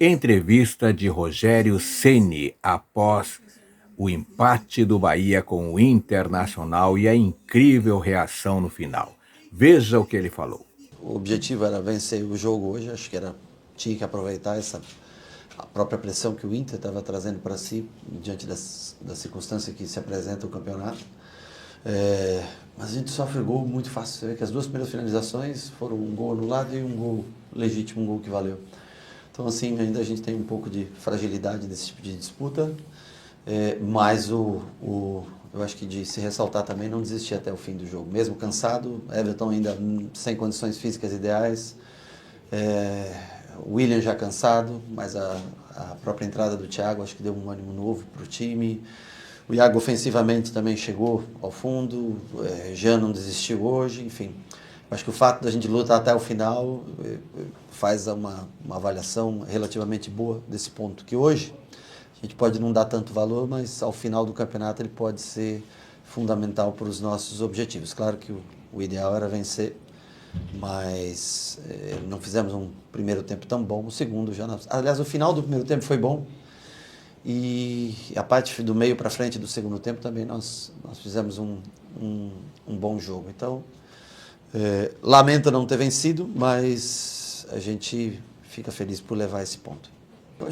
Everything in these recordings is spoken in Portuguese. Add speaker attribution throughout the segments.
Speaker 1: Entrevista de Rogério Ceni após o empate do Bahia com o Internacional e a incrível reação no final. Veja o que ele falou.
Speaker 2: O objetivo era vencer o jogo hoje, acho que tinha que aproveitar a própria pressão que o Inter estava trazendo para si, diante da circunstância que se apresenta o campeonato. Mas a gente sofre gol muito fácil. Você vê que as duas primeiras finalizações foram um gol anulado e um gol legítimo, um gol que valeu. Então, assim, ainda a gente tem um pouco de fragilidade nesse tipo de disputa, mas eu acho que de se ressaltar também não desistir até o fim do jogo. Mesmo cansado, Everton ainda sem condições físicas ideais, o William já cansado, mas a própria entrada do Thiago acho que deu um ânimo novo para o time. O Iago ofensivamente também chegou ao fundo, Jean não desistiu hoje, enfim. Acho que o fato da gente lutar até o final faz uma avaliação relativamente boa desse ponto, que hoje a gente pode não dar tanto valor, mas ao final do campeonato ele pode ser fundamental para os nossos objetivos. Claro que o ideal era vencer, mas não fizemos um primeiro tempo tão bom, o segundo já... Aliás, o final do primeiro tempo foi bom, e a parte do meio para frente do segundo tempo também nós fizemos um bom jogo. Então, lamento não ter vencido, mas a gente fica feliz por levar esse ponto.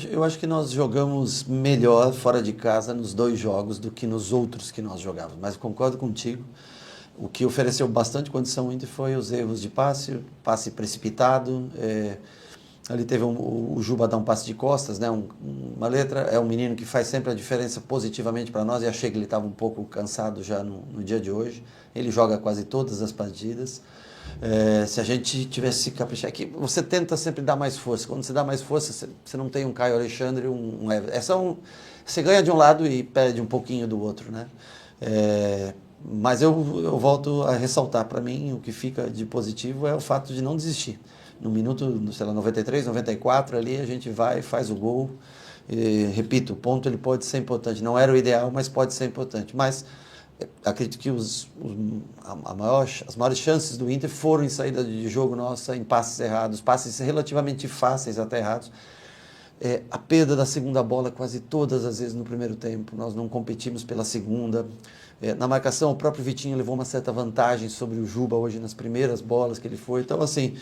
Speaker 2: Eu acho que nós jogamos melhor fora de casa nos dois jogos do que nos outros que nós jogávamos, mas concordo contigo. O que ofereceu bastante condição ao Inter foi os erros de passe precipitado. Ali teve o Juba dar um passe de costas, né? Uma letra, é um menino que faz sempre a diferença positivamente para nós, e achei que ele estava um pouco cansado já no dia de hoje. Ele joga quase todas as partidas. Se a gente tivesse se caprichar, é que você tenta sempre dar mais força. Quando você dá mais força, você não tem um Caio Alexandre, um Everton. Você ganha de um lado e perde um pouquinho do outro, né? Mas eu volto a ressaltar, para mim, o que fica de positivo é o fato de não desistir. No minuto, sei lá, 93, 94, ali a gente vai, faz o gol. Repito, o ponto ele pode ser importante. Não era o ideal, mas pode ser importante. Mas acredito que as maiores chances do Inter foram em saída de jogo nossa, em passes errados, passes relativamente fáceis até errados. A perda da segunda bola quase todas as vezes no primeiro tempo, nós não competimos pela segunda. Na marcação, o próprio Vitinho levou uma certa vantagem sobre o Juba hoje nas primeiras bolas que ele foi. Então, assim,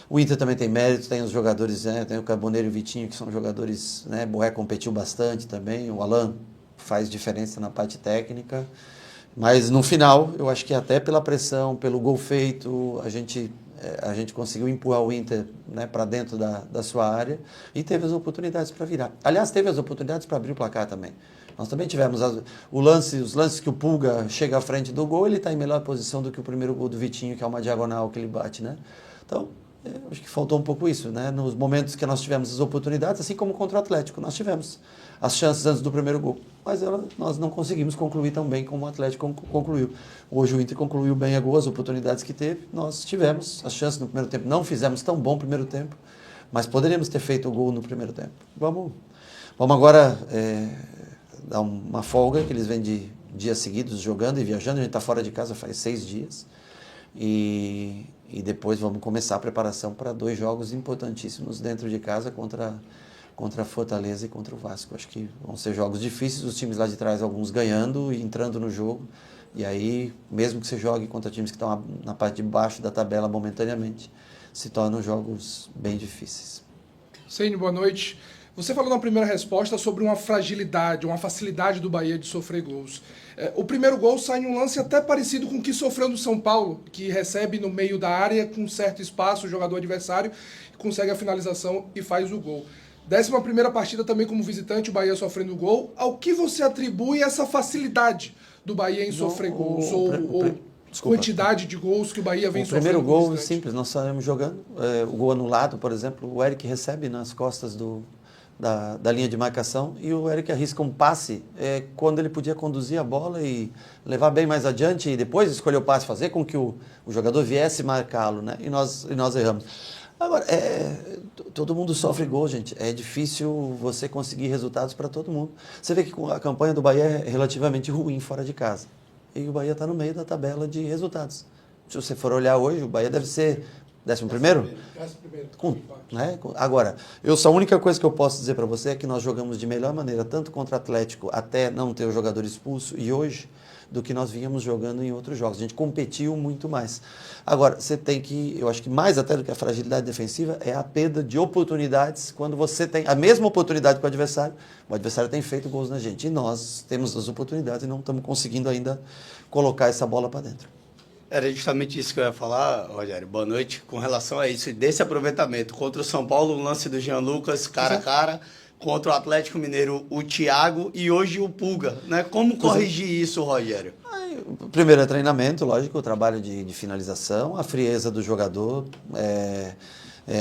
Speaker 2: o Inter também tem mérito, tem os jogadores, tem o Carboneiro e o Vitinho, que são jogadores, né? Borré competiu bastante também, o Alan faz diferença na parte técnica. Mas no final, eu acho que até pela pressão, pelo gol feito, a gente conseguiu empurrar o Inter, né, para dentro da sua área, e teve as oportunidades para virar. Aliás, teve as oportunidades para abrir o placar também. Nós também tivemos os lances que o Pulga chega à frente do gol, ele está em melhor posição do que o primeiro gol do Vitinho, que é uma diagonal que ele bate, né? Então, acho que faltou um pouco isso, né? Nos momentos que nós tivemos as oportunidades, assim como contra o Atlético, nós tivemos as chances antes do primeiro gol, mas nós não conseguimos concluir tão bem como o Atlético concluiu. Hoje o Inter concluiu bem as oportunidades que teve, nós tivemos as chances no primeiro tempo, não fizemos tão bom primeiro tempo, mas poderíamos ter feito o gol no primeiro tempo. Vamos agora dar uma folga, que eles vêm de dias seguidos jogando e viajando, a gente está fora de casa faz 6 dias, e depois vamos começar a preparação para 2 jogos importantíssimos dentro de casa contra a Fortaleza e contra o Vasco. Acho que vão ser jogos difíceis, os times lá de trás, alguns ganhando e entrando no jogo, e aí, mesmo que você jogue contra times que estão na parte de baixo da tabela momentaneamente, se tornam jogos bem difíceis.
Speaker 3: Ceni, boa noite. Você falou na primeira resposta sobre uma fragilidade, uma facilidade do Bahia de sofrer gols. O primeiro gol sai em um lance até parecido com o que sofreu no São Paulo, que recebe no meio da área, com certo espaço, o jogador adversário, consegue a finalização e faz o gol. 11ª partida também como visitante, o Bahia sofrendo gol. Ao que você atribui essa facilidade do Bahia em sofrer gols? Ou quantidade de gols que o Bahia vem sofrendo?
Speaker 2: O primeiro gol é simples, nós saímos jogando. O gol anulado, por exemplo, o Eric recebe nas costas da linha de marcação, e o Eric arrisca um passe quando ele podia conduzir a bola e levar bem mais adiante, e depois escolher o passe, fazer com que o jogador viesse marcá-lo, né? E nós erramos. Agora, todo mundo sofre gol, gente. É difícil você conseguir resultados para todo mundo. Você vê que a campanha do Bahia é relativamente ruim fora de casa. E o Bahia está no meio da tabela de resultados. Se você for olhar hoje, o Bahia deve ser 11º? Né? Agora, a única coisa que eu posso dizer para você é que nós jogamos de melhor maneira, tanto contra o Atlético, até não ter o jogador expulso, e hoje, do que nós vínhamos jogando em outros jogos. A gente competiu muito mais. Agora, você tem que, eu acho que mais até do que a fragilidade defensiva, é a perda de oportunidades quando você tem a mesma oportunidade com o adversário tem feito gols na gente. E nós temos as oportunidades e não estamos conseguindo ainda colocar essa bola para dentro.
Speaker 4: Era justamente isso que eu ia falar, Rogério. Boa noite. Com relação a isso, desse aproveitamento contra o São Paulo, o lance do Jean Lucas, cara a cara, contra o Atlético Mineiro, o Thiago e hoje o Pulga, né? Como corrigir isso, Rogério?
Speaker 2: Primeiro é treinamento, lógico, o trabalho de finalização, a frieza do jogador.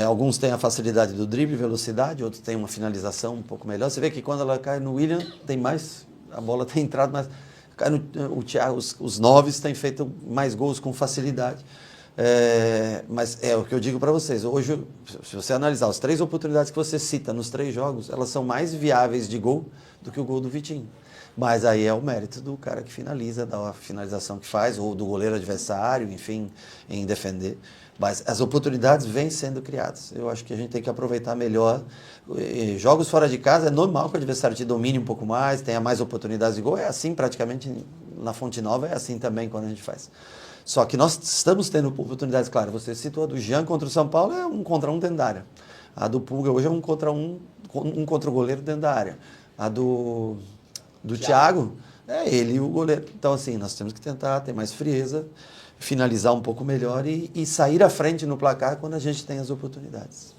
Speaker 2: Alguns têm a facilidade do drible, velocidade, outros têm uma finalização um pouco melhor. Você vê que quando ela cai no William, tem mais, a bola tem entrado mais. O Thiago, os noves têm feito mais gols com facilidade. Mas é o que eu digo para vocês. Hoje, se você analisar as 3 oportunidades que você cita nos 3 jogos, elas são mais viáveis de gol do que o gol do Vitinho. Mas aí é o mérito do cara que finaliza, da finalização que faz, ou do goleiro adversário, enfim, em defender. Mas as oportunidades vêm sendo criadas. Eu acho que a gente tem que aproveitar melhor. Jogos fora de casa, é normal que o adversário te domine um pouco mais, tenha mais oportunidades de gol. É assim praticamente na Fonte Nova, é assim também quando a gente faz. Só que nós estamos tendo oportunidades, claro. Você citou a do Jean contra o São Paulo, é 1 contra 1 dentro da área. A do Pulga hoje é 1 contra 1, 1 contra o goleiro dentro da área. A do Thiago, é ele e o goleiro. Então, assim, nós temos que tentar ter mais frieza, finalizar um pouco melhor e sair à frente no placar quando a gente tem as oportunidades.